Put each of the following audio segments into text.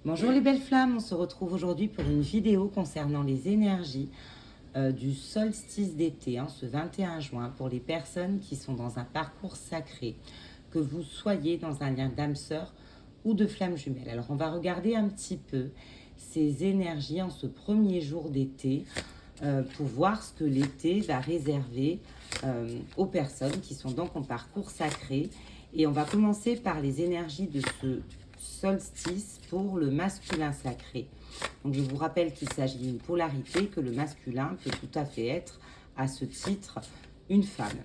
Bonjour les belles flammes, on se retrouve aujourd'hui pour une vidéo concernant les énergies du solstice d'été, ce 21 juin, pour les personnes qui sont dans un parcours sacré, que vous soyez dans un lien d'âme sœur ou de flamme jumelle. Alors on va regarder un petit peu ces énergies en ce premier jour d'été pour voir ce que l'été va réserver aux personnes qui sont donc en parcours sacré. Et on va commencer par les énergies de ce solstice pour le masculin sacré. Donc je vous rappelle qu'il s'agit d'une polarité, que le masculin peut tout à fait être à ce titre une femme.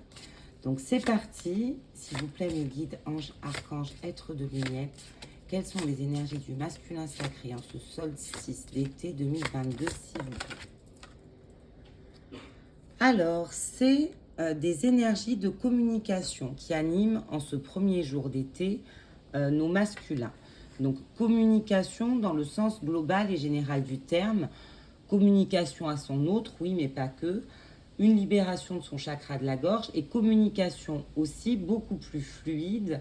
Donc c'est parti, s'il vous plaît mes guides, anges, archanges, êtres de lumière, quelles sont les énergies du masculin sacré en ce solstice d'été 2022 s'il vous plaît. Alors c'est des énergies de communication qui animent en ce premier jour d'été nos masculins. Donc communication dans le sens global et général du terme, communication à son autre, oui mais pas que, une libération de son chakra de la gorge et communication aussi beaucoup plus fluide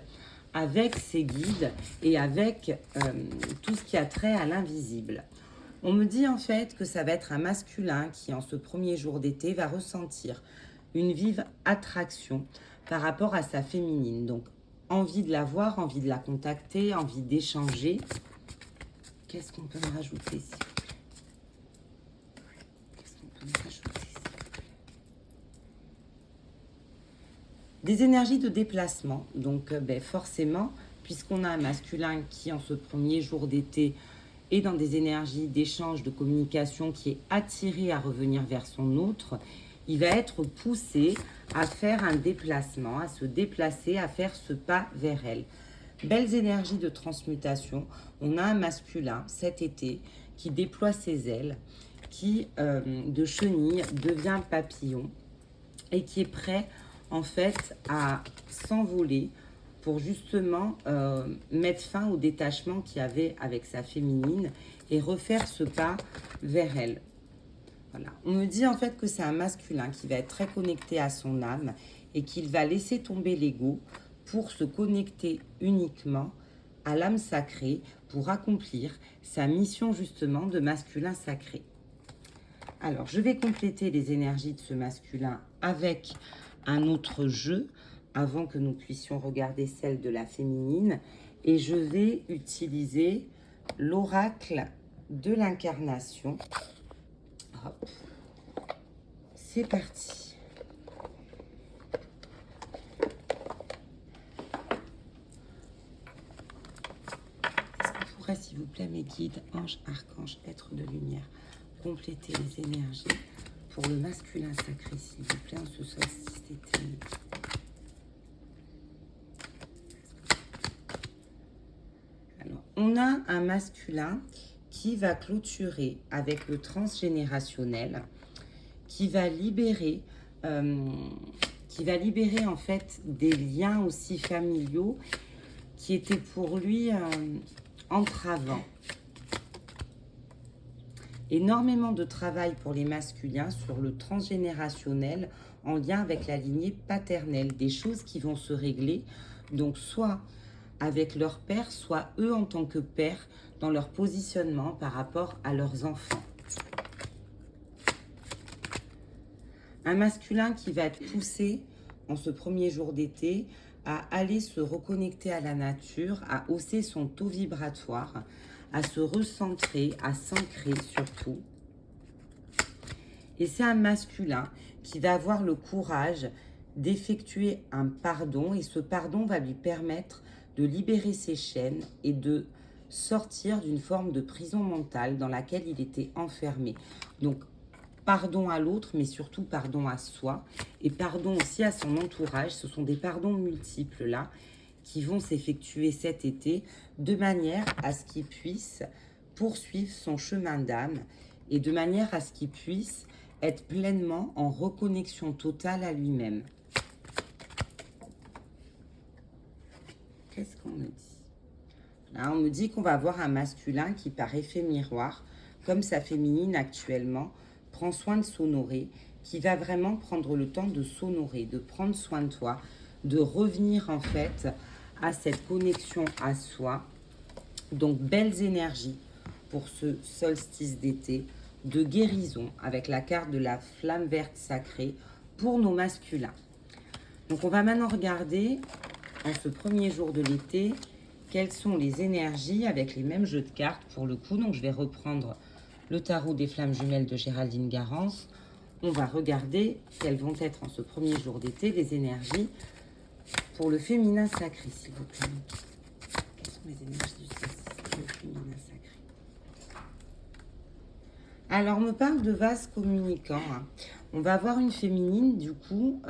avec ses guides et avec tout ce qui a trait à l'invisible. On me dit en fait que ça va être un masculin qui en ce premier jour d'été va ressentir une vive attraction par rapport à sa féminine. Donc envie de la voir, envie de la contacter, envie d'échanger. Qu'est-ce qu'on peut me rajouter s'il vous plaît? Qu'est-ce qu'on peut me rajouter s'il vous plaît? Des énergies de déplacement. Donc forcément, puisqu'on a un masculin qui en ce premier jour d'été est dans des énergies d'échange, de communication, qui est attiré à revenir vers son autre, il va être poussé à faire un déplacement, à se déplacer, à faire ce pas vers elle. Belles énergies de transmutation. On a un masculin cet été qui déploie ses ailes, qui de chenille devient papillon et qui est prêt en fait à s'envoler pour justement mettre fin au détachement qu'il y avait avec sa féminine et refaire ce pas vers elle. Voilà. On me dit en fait que c'est un masculin qui va être très connecté à son âme et qu'il va laisser tomber l'ego pour se connecter uniquement à l'âme sacrée pour accomplir sa mission justement de masculin sacré. Alors, je vais compléter les énergies de ce masculin avec un autre jeu avant que nous puissions regarder celle de la féminine. Et je vais utiliser l'oracle de l'incarnation. Hop. C'est parti. Est-ce qu'on pourrait, s'il vous plaît, mes guides, anges, archanges, êtres de lumière, compléter les énergies pour le masculin sacré, s'il vous plaît, en ce solstice d'été. Alors, on a un masculin qui va clôturer avec le transgénérationnel, qui va libérer en fait des liens aussi familiaux qui étaient pour lui entravants. Énormément de travail pour les masculins sur le transgénérationnel en lien avec la lignée paternelle, des choses qui vont se régler, donc soit avec leur père, soit eux en tant que père dans leur positionnement par rapport à leurs enfants. Un masculin qui va être poussé en ce premier jour d'été à aller se reconnecter à la nature, à hausser son taux vibratoire, à se recentrer, à s'ancrer surtout. Et c'est un masculin qui va avoir le courage d'effectuer un pardon et ce pardon va lui permettre de libérer ses chaînes et de sortir d'une forme de prison mentale dans laquelle il était enfermé. Donc, pardon à l'autre, mais surtout pardon à soi et pardon aussi à son entourage. Ce sont des pardons multiples là qui vont s'effectuer cet été de manière à ce qu'il puisse poursuivre son chemin d'âme et de manière à ce qu'il puisse être pleinement en reconnexion totale à lui-même. Qu'est-ce qu'on me dit? Là, on me dit qu'on va avoir un masculin qui, par effet miroir, comme sa féminine actuellement, prend soin de s'honorer, qui va vraiment prendre le temps de s'honorer, de prendre soin de toi, de revenir en fait à cette connexion à soi Donc, belles énergies pour ce solstice d'été, de guérison avec la carte de la flamme verte sacrée pour nos masculins. Donc, on va maintenant regarder, en ce premier jour de l'été, quelles sont les énergies avec les mêmes jeux de cartes pour le coup. Donc, je vais reprendre le tarot des flammes jumelles de Géraldine Garance. On va regarder quelles vont être en ce premier jour d'été les énergies pour le féminin sacré, s'il vous plaît. Quelles sont les énergies du féminin sacré? Alors, on me parle de vase communicant. On va avoir une féminine, du coup,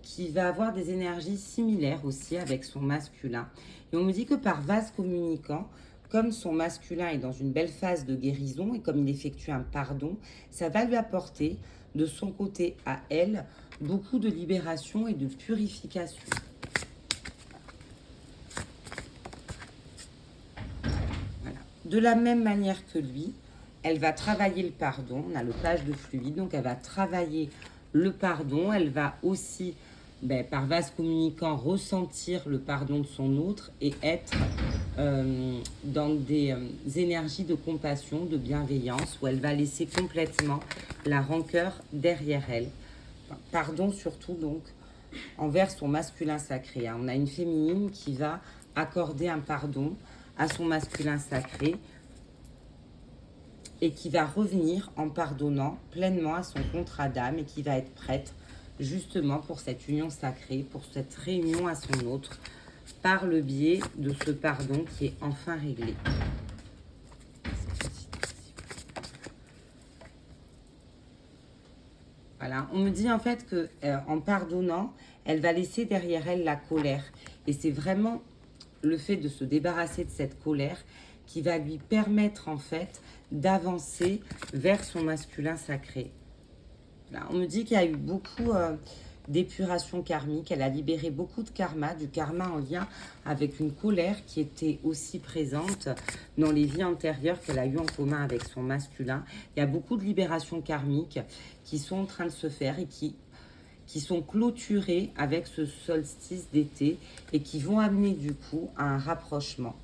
qui va avoir des énergies similaires aussi avec son masculin. Et on me dit que par vase communicant, comme son masculin est dans une belle phase de guérison et comme il effectue un pardon, ça va lui apporter de son côté à elle beaucoup de libération et de purification. Voilà. De la même manière que lui, elle va travailler le pardon. On a le page de fluide, donc elle va travailler le pardon. Elle va aussi, par vase communicant, ressentir le pardon de son autre et être dans des énergies de compassion, de bienveillance, où elle va laisser complètement la rancœur derrière elle. Pardon surtout donc envers son masculin sacré. On a une féminine qui va accorder un pardon à son masculin sacré et qui va revenir en pardonnant pleinement à son contrat d'âme et qui va être prête justement pour cette union sacrée, pour cette réunion à son autre, par le biais de ce pardon qui est enfin réglé. Voilà, on me dit en fait que en pardonnant, elle va laisser derrière elle la colère. Et c'est vraiment le fait de se débarrasser de cette colère qui va lui permettre en fait d'avancer vers son masculin sacré. Là, on me dit qu'il y a eu beaucoup d'épuration karmique. Elle a libéré beaucoup de karma, du karma en lien avec une colère qui était aussi présente dans les vies antérieures qu'elle a eues en commun avec son masculin. Il y a beaucoup de libérations karmiques qui sont en train de se faire et qui sont clôturées avec ce solstice d'été et qui vont amener du coup à un rapprochement.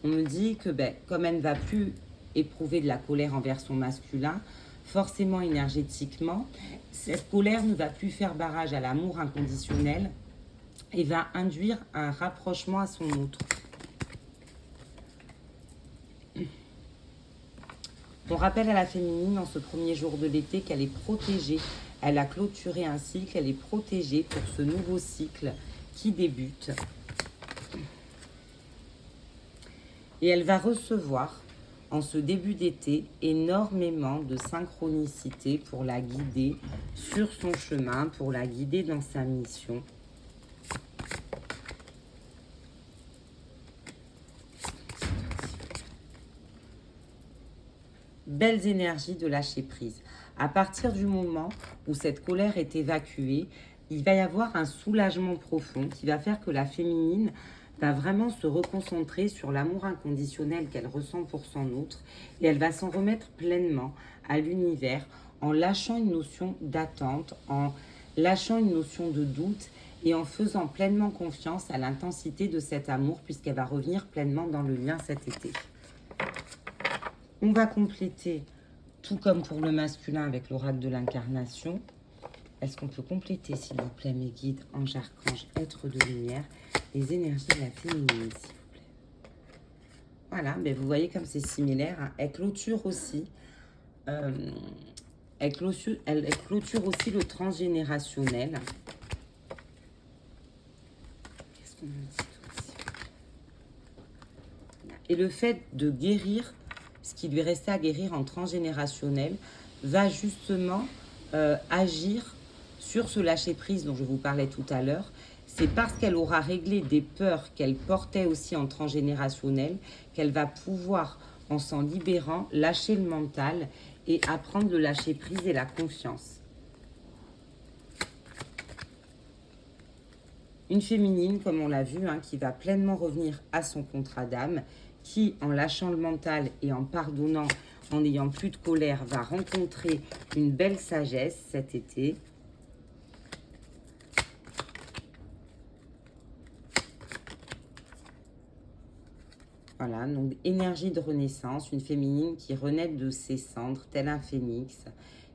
On me dit que comme elle ne va plus éprouver de la colère envers son masculin, forcément énergétiquement, cette colère ne va plus faire barrage à l'amour inconditionnel et va induire un rapprochement à son autre. On rappelle à la féminine en ce premier jour de l'été qu'elle est protégée. Elle a clôturé un cycle, elle est protégée pour ce nouveau cycle qui débute. Et elle va recevoir en ce début d'été énormément de synchronicité pour la guider sur son chemin, pour la guider dans sa mission. Belles énergies de lâcher prise. À partir du moment où cette colère est évacuée, il va y avoir un soulagement profond qui va faire que la féminine va vraiment se reconcentrer sur l'amour inconditionnel qu'elle ressent pour son autre et elle va s'en remettre pleinement à l'univers en lâchant une notion d'attente, en lâchant une notion de doute et en faisant pleinement confiance à l'intensité de cet amour puisqu'elle va revenir pleinement dans le lien cet été. On va compléter, tout comme pour le masculin avec l'oracle de l'incarnation. Est-ce qu'on peut compléter, s'il vous plaît, mes guides, anges, archanges, êtres de lumière, les énergies de la féminine, s'il vous plaît. Voilà, vous voyez comme c'est similaire. Elle clôture aussi. Elle clôture aussi le transgénérationnel. Qu'est-ce qu'on me dit aussi? Et le fait de guérir ce qui lui restait à guérir en transgénérationnel va justement agir sur ce lâcher-prise dont je vous parlais tout à l'heure. C'est parce qu'elle aura réglé des peurs qu'elle portait aussi en transgénérationnel qu'elle va pouvoir, en s'en libérant, lâcher le mental et apprendre le lâcher-prise et la confiance. Une féminine, comme on l'a vu, qui va pleinement revenir à son contrat d'âme, qui, en lâchant le mental et en pardonnant, en n'ayant plus de colère, va rencontrer une belle sagesse cet été. Voilà, donc énergie de renaissance, une féminine qui renaît de ses cendres, tel un phénix,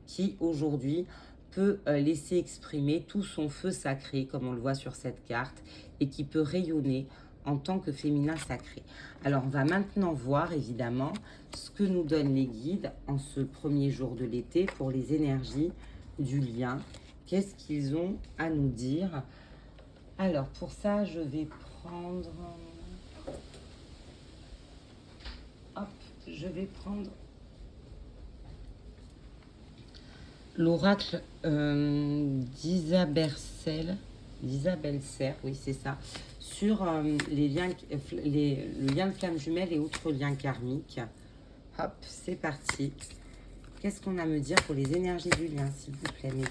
qui aujourd'hui peut laisser exprimer tout son feu sacré, comme on le voit sur cette carte, et qui peut rayonner en tant que féminin sacré. Alors, on va maintenant voir, évidemment, ce que nous donnent les guides en ce premier jour de l'été pour les énergies du lien. Qu'est-ce qu'ils ont à nous dire? Alors, pour ça, je vais prendre... Hop, je vais prendre l'oracle d'Isabelle Serre, oui c'est ça, sur les liens, le lien de flamme jumelle et autres liens karmiques. Hop, c'est parti. Qu'est-ce qu'on a à me dire pour les énergies du lien, s'il vous plaît, mes guides?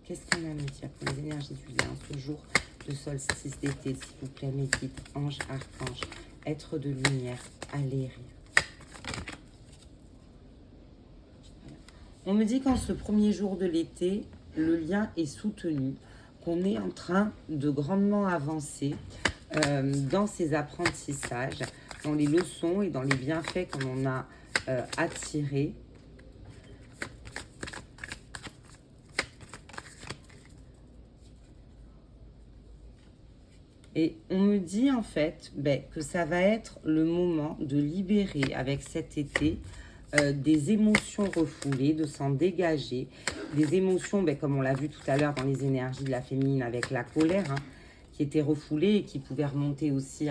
Qu'est-ce qu'on a à me dire pour les énergies du lien ce jour de solstice d'été, s'il vous plaît, mes guides? Ange, archange, être de lumière, aléria. On me dit qu'en ce premier jour de l'été, le lien est soutenu, qu'on est en train de grandement avancer dans ses apprentissages, dans les leçons et dans les bienfaits qu'on en a attirés. Et on me dit en fait que ça va être le moment de libérer avec cet été des émotions refoulées, de s'en dégager, des émotions, comme on l'a vu tout à l'heure dans les énergies de la féminine avec la colère, qui était refoulée et qui pouvait remonter aussi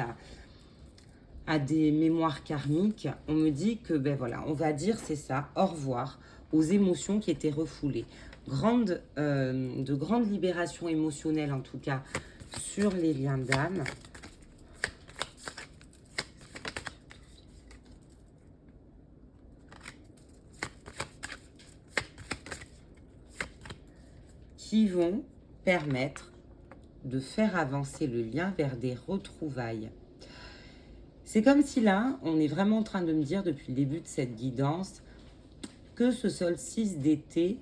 à des mémoires karmiques. On me dit que, voilà, on va dire, c'est ça, au revoir aux émotions qui étaient refoulées. De grandes libérations émotionnelles, en tout cas, sur les liens d'âme. Qui vont permettre de faire avancer le lien vers des retrouvailles. C'est comme si là, on est vraiment en train de me dire depuis le début de cette guidance que ce solstice d'été,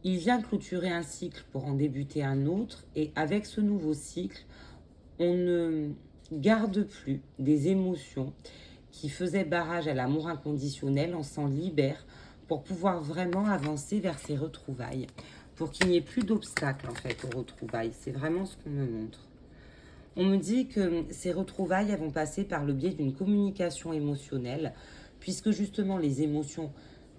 il vient clôturer un cycle pour en débuter un autre. Et avec ce nouveau cycle, on ne garde plus des émotions qui faisaient barrage à l'amour inconditionnel. On s'en libère pour pouvoir vraiment avancer vers ces retrouvailles. Pour qu'il n'y ait plus d'obstacles en fait aux retrouvailles. C'est vraiment ce qu'on me montre. On me dit que ces retrouvailles elles vont passer par le biais d'une communication émotionnelle, puisque justement les émotions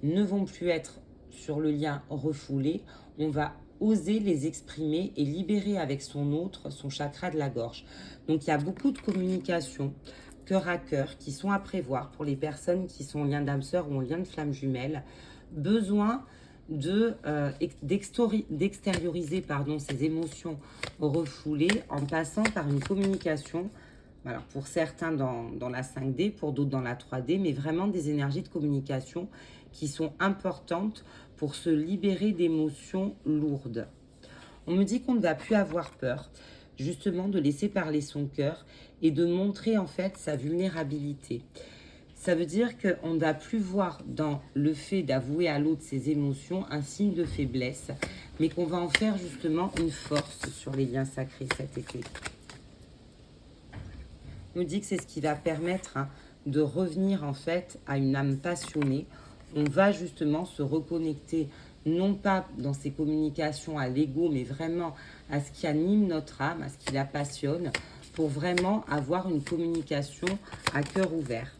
ne vont plus être sur le lien refoulé. On va oser les exprimer et libérer avec son autre, son chakra de la gorge. Donc il y a beaucoup de communication cœur à cœur qui sont à prévoir pour les personnes qui sont en lien d'âme sœur ou en lien de flamme jumelle. Besoin d'extérioriser ces émotions refoulées en passant par une communication, alors pour certains dans la 5D, pour d'autres dans la 3D, mais vraiment des énergies de communication qui sont importantes pour se libérer d'émotions lourdes. On me dit qu'on ne va plus avoir peur, justement de laisser parler son cœur et de montrer en fait sa vulnérabilité. Ça veut dire qu'on ne va plus voir dans le fait d'avouer à l'autre ses émotions un signe de faiblesse, mais qu'on va en faire justement une force sur les liens sacrés cet été. On nous dit que c'est ce qui va permettre de revenir en fait à une âme passionnée. On va justement se reconnecter, non pas dans ces communications à l'ego, mais vraiment à ce qui anime notre âme, à ce qui la passionne, pour vraiment avoir une communication à cœur ouvert.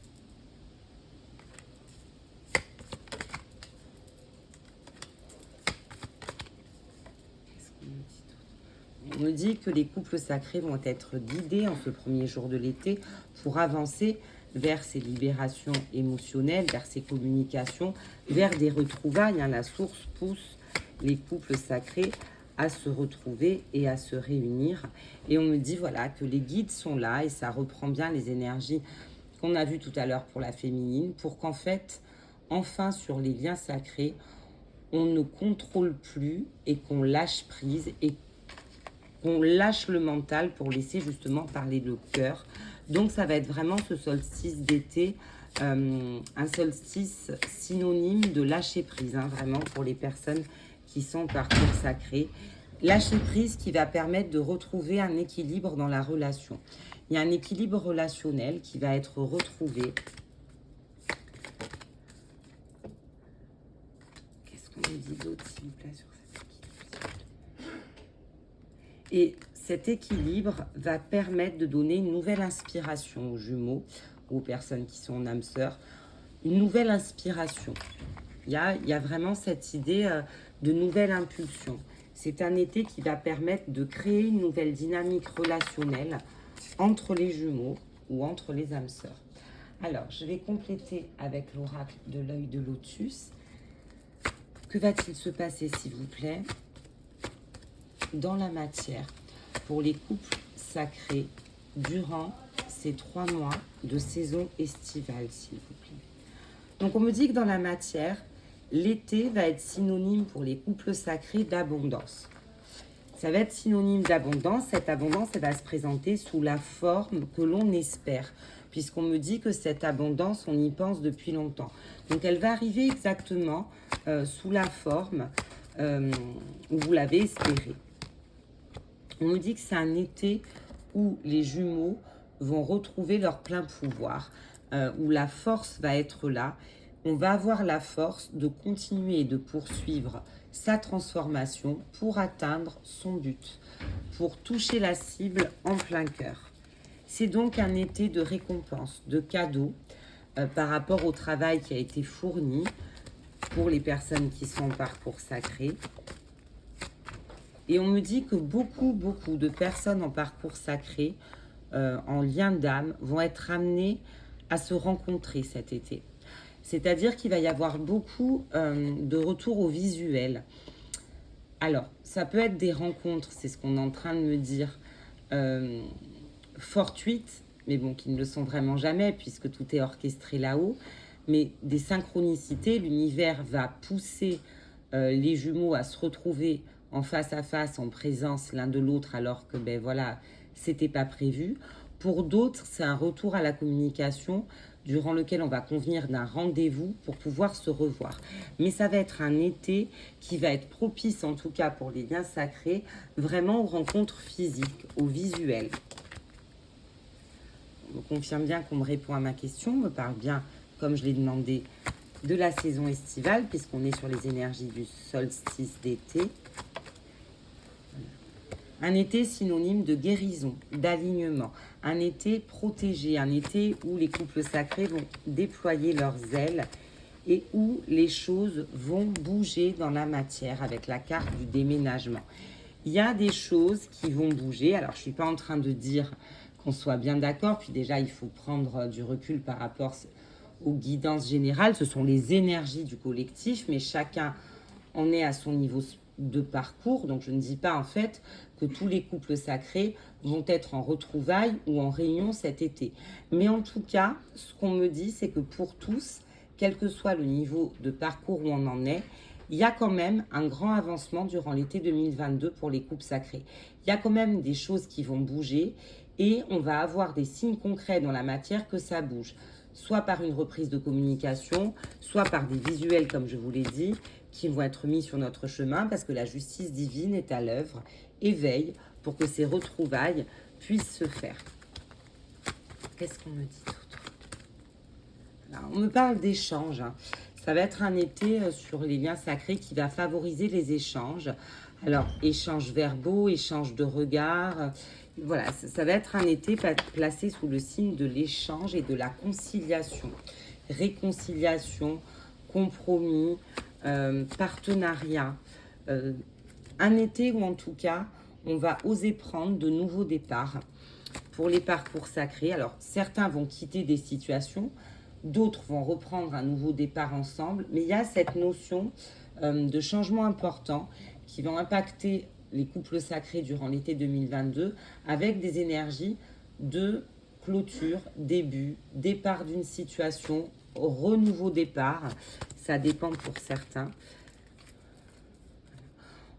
On me dit que les couples sacrés vont être guidés en ce premier jour de l'été pour avancer vers ces libérations émotionnelles, vers ces communications, vers des retrouvailles. La source pousse les couples sacrés à se retrouver et à se réunir. Et on me dit voilà que les guides sont là et ça reprend bien les énergies qu'on a vues tout à l'heure pour la féminine, pour qu'en fait, enfin sur les liens sacrés, on ne contrôle plus et qu'on lâche prise et qu'on lâche le mental pour laisser justement parler le cœur. Donc ça va être vraiment ce solstice d'été, un solstice synonyme de lâcher prise, vraiment pour les personnes qui sont au parcours sacré. Lâcher prise qui va permettre de retrouver un équilibre dans la relation. Il y a un équilibre relationnel qui va être retrouvé. Qu'est-ce qu'on nous dit d'autre, s'il vous plaît, sur cet équilibre? Et cet équilibre va permettre de donner une nouvelle inspiration aux jumeaux, aux personnes qui sont en âme sœur, une nouvelle inspiration. Il y a vraiment cette idée de nouvelle impulsion. C'est un été qui va permettre de créer une nouvelle dynamique relationnelle entre les jumeaux ou entre les âmes sœurs. Alors, je vais compléter avec l'oracle de l'œil de lotus. Que va-t-il se passer, s'il vous plaît, dans la matière pour les couples sacrés durant ces 3 mois de saison estivale, s'il vous plaît? Donc, on me dit que dans la matière, l'été va être synonyme pour les couples sacrés d'abondance. Ça va être synonyme d'abondance. Cette abondance, elle va se présenter sous la forme que l'on espère, puisqu'on me dit que cette abondance, on y pense depuis longtemps. Donc, elle va arriver exactement sous la forme où vous l'avez espéré. On me dit que c'est un été où les jumeaux vont retrouver leur plein pouvoir, où la force va être là. On va avoir la force de continuer et de poursuivre sa transformation pour atteindre son but, pour toucher la cible en plein cœur. C'est donc un été de récompense, de cadeaux par rapport au travail qui a été fourni pour les personnes qui sont en parcours sacré. Et on me dit que beaucoup de personnes en parcours sacré, en lien d'âme, vont être amenées à se rencontrer cet été. C'est-à-dire qu'il va y avoir beaucoup de retours au visuel. Alors, ça peut être des rencontres, c'est ce qu'on est en train de me dire, fortuites, mais bon, qui ne le sont vraiment jamais, puisque tout est orchestré là-haut. Mais des synchronicités, l'univers va pousser les jumeaux à se retrouver en face à face, en présence l'un de l'autre, alors que, ben voilà, c'était pas prévu. Pour d'autres, c'est un retour à la communication durant lequel on va convenir d'un rendez-vous pour pouvoir se revoir. Mais ça va être un été qui va être propice, en tout cas pour les liens sacrés, vraiment aux rencontres physiques, au visuel. On me confirme bien qu'on me répond à ma question, on me parle bien, comme je l'ai demandé, de la saison estivale, puisqu'on est sur les énergies du solstice d'été. Un été synonyme de guérison, d'alignement, un été protégé, un été où les couples sacrés vont déployer leurs ailes et où les choses vont bouger dans la matière avec la carte du déménagement. Il y a des choses qui vont bouger. Alors, je ne suis pas en train de dire qu'on soit bien d'accord, puis déjà, il faut prendre du recul par rapport aux guidances générales. Ce sont les énergies du collectif, mais chacun en est à son niveau de parcours. Donc, je ne dis pas en fait que tous les couples sacrés vont être en retrouvailles ou en réunion cet été. Mais en tout cas, ce qu'on me dit, c'est que pour tous, quel que soit le niveau de parcours où on en est, il y a quand même un grand avancement durant l'été 2022 pour les couples sacrés. Il y a quand même des choses qui vont bouger et on va avoir des signes concrets dans la matière que ça bouge. Soit par une reprise de communication, soit par des visuels, comme je vous l'ai dit, qui vont être mis sur notre chemin parce que la justice divine est à l'œuvre et veille pour que ces retrouvailles puissent se faire. Qu'est-ce qu'on me dit d'autre? Alors, on me parle d'échanges. Ça va être un été sur les liens sacrés qui va favoriser les échanges. Alors, échanges verbaux, échanges de regards. Voilà, ça va être un été placé sous le signe de l'échange et de la conciliation. Réconciliation, compromis, partenariat. Un été où, en tout cas, on va oser prendre de nouveaux départs pour les parcours sacrés. Alors, certains vont quitter des situations, d'autres vont reprendre un nouveau départ ensemble, mais il y a cette notion de changement important qui vont impacter les couples sacrés durant l'été 2022 avec des énergies de clôture, début, départ d'une situation, renouveau départ. Ça dépend pour certains.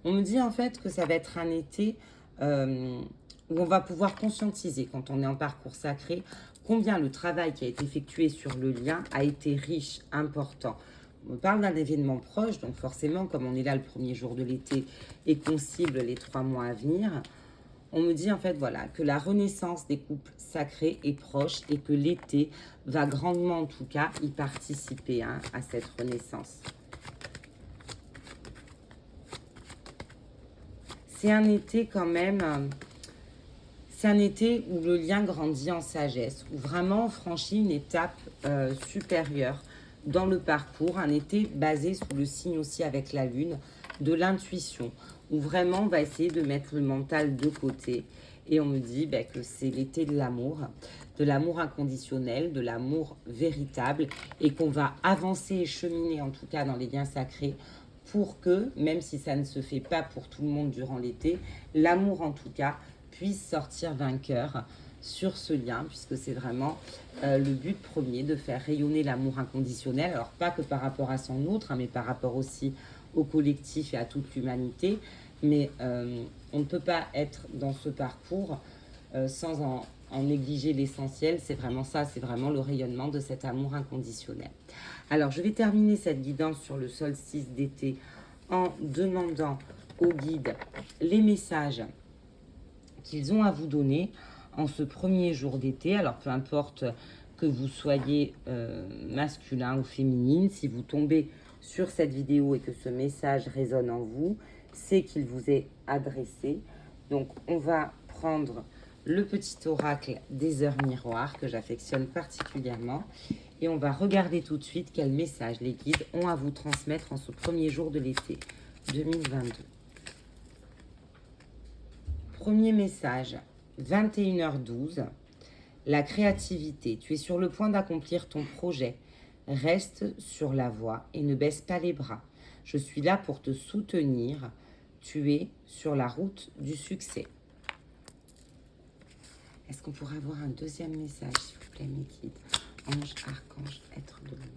On me dit en fait que ça va être un été où on va pouvoir conscientiser quand on est en parcours sacré combien le travail qui a été effectué sur le lien a été riche, important. On me parle d'un événement proche, donc forcément, comme on est là le premier jour de l'été et qu'on cible les 3 mois à venir, On me dit en fait, voilà, que la renaissance des couples sacrés est proche et que l'été va grandement, en tout cas, y participer hein, à cette renaissance. C'est un été quand même, c'est un été où le lien grandit en sagesse, où vraiment on franchit une étape supérieure dans le parcours, un été basé sous le signe aussi avec la lune, de l'intuition, où vraiment on va essayer de mettre le mental de côté. Et on me dit que c'est l'été de l'amour inconditionnel, de l'amour véritable, et qu'on va avancer et cheminer en tout cas dans les liens sacrés pour que, même si ça ne se fait pas pour tout le monde durant l'été, l'amour en tout cas puisse sortir vainqueur sur ce lien, puisque c'est vraiment le but premier de faire rayonner l'amour inconditionnel, alors pas que par rapport à son autre, hein, mais par rapport aussi au collectif et à toute l'humanité. Mais on ne peut pas être dans ce parcours sans en négliger l'essentiel. C'est vraiment ça, c'est vraiment le rayonnement de cet amour inconditionnel. Alors, je vais terminer cette guidance sur le solstice d'été en demandant aux guides les messages qu'ils ont à vous donner en ce premier jour d'été. Alors, peu importe que vous soyez masculin ou féminine, si vous tombez sur cette vidéo et que ce message résonne en vous, c'est qu'il vous est adressé. Donc, on va prendre le petit oracle des heures miroirs que j'affectionne particulièrement et on va regarder tout de suite quel message les guides ont à vous transmettre en ce premier jour de l'été 2022. Premier message, 21h12, la créativité. Tu es sur le point d'accomplir ton projet. Reste sur la voie et ne baisse pas les bras. Je suis là pour te soutenir. Tu es sur la route du succès. Est-ce qu'on pourrait avoir un deuxième message, s'il vous plaît, mes guides? Ange, archange, être de lumière.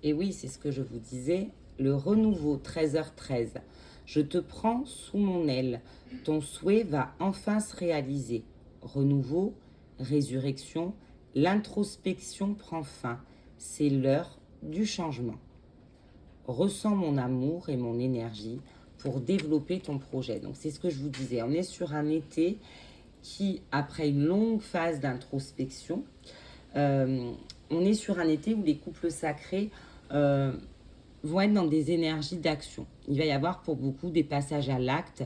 Et oui, c'est ce que je vous disais. Le renouveau, 13h13. Je te prends sous mon aile. Ton souhait va enfin se réaliser. Renouveau, résurrection, l'introspection prend fin. C'est l'heure du changement. Ressens mon amour et mon énergie pour développer ton projet. Donc, c'est ce que je vous disais. On est sur un été qui, après une longue phase d'introspection, on est sur un été où les couples sacrés vont être dans des énergies d'action. Il va y avoir pour beaucoup des passages à l'acte.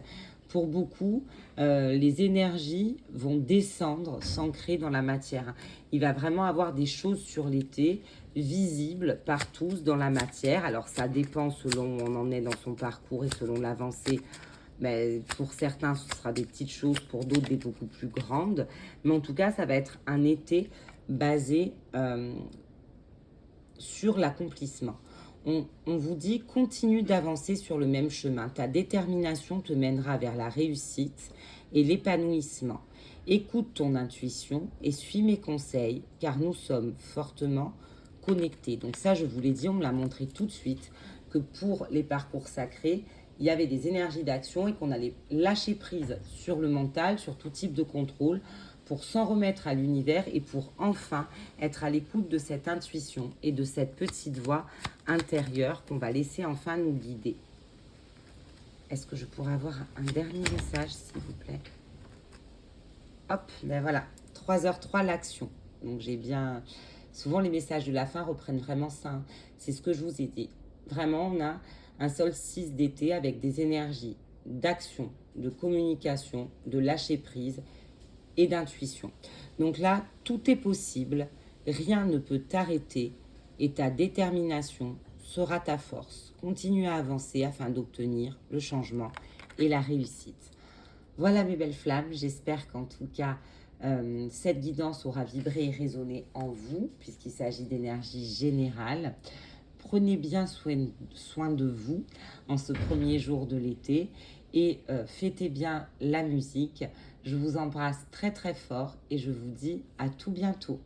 Pour beaucoup, les énergies vont descendre, s'ancrer dans la matière. Il va vraiment avoir des choses sur l'été visibles par tous dans la matière. Alors ça dépend selon où on en est dans son parcours et selon l'avancée. Mais pour certains, ce sera des petites choses, pour d'autres, des beaucoup plus grandes. Mais en tout cas, ça va être un été basé sur l'accomplissement. On vous dit, continue d'avancer sur le même chemin. Ta détermination te mènera vers la réussite et l'épanouissement. Écoute ton intuition et suis mes conseils, car nous sommes fortement connectés. Donc ça, je vous l'ai dit, on me l'a montré tout de suite, que pour les parcours sacrés, il y avait des énergies d'action et qu'on allait lâcher prise sur le mental, sur tout type de contrôle, pour s'en remettre à l'univers et pour enfin être à l'écoute de cette intuition et de cette petite voix intérieure qu'on va laisser enfin nous guider. Est-ce que je pourrais avoir un dernier message, s'il vous plaît? Hop, ben voilà, 3h03, l'action. Donc j'ai bien... Souvent, les messages de la fin reprennent vraiment ça. C'est ce que je vous ai dit. Vraiment, on a un solstice d'été avec des énergies d'action, de communication, de lâcher prise et d'intuition. Donc là, tout est possible, rien ne peut t'arrêter et ta détermination sera ta force. Continue à avancer afin d'obtenir le changement et la réussite. Voilà mes belles flammes, j'espère qu'en tout cas, cette guidance aura vibré et résonné en vous, puisqu'il s'agit d'énergie générale. Prenez bien soin de vous en ce premier jour de l'été et fêtez bien la musique. Je vous embrasse très très fort et je vous dis à tout bientôt.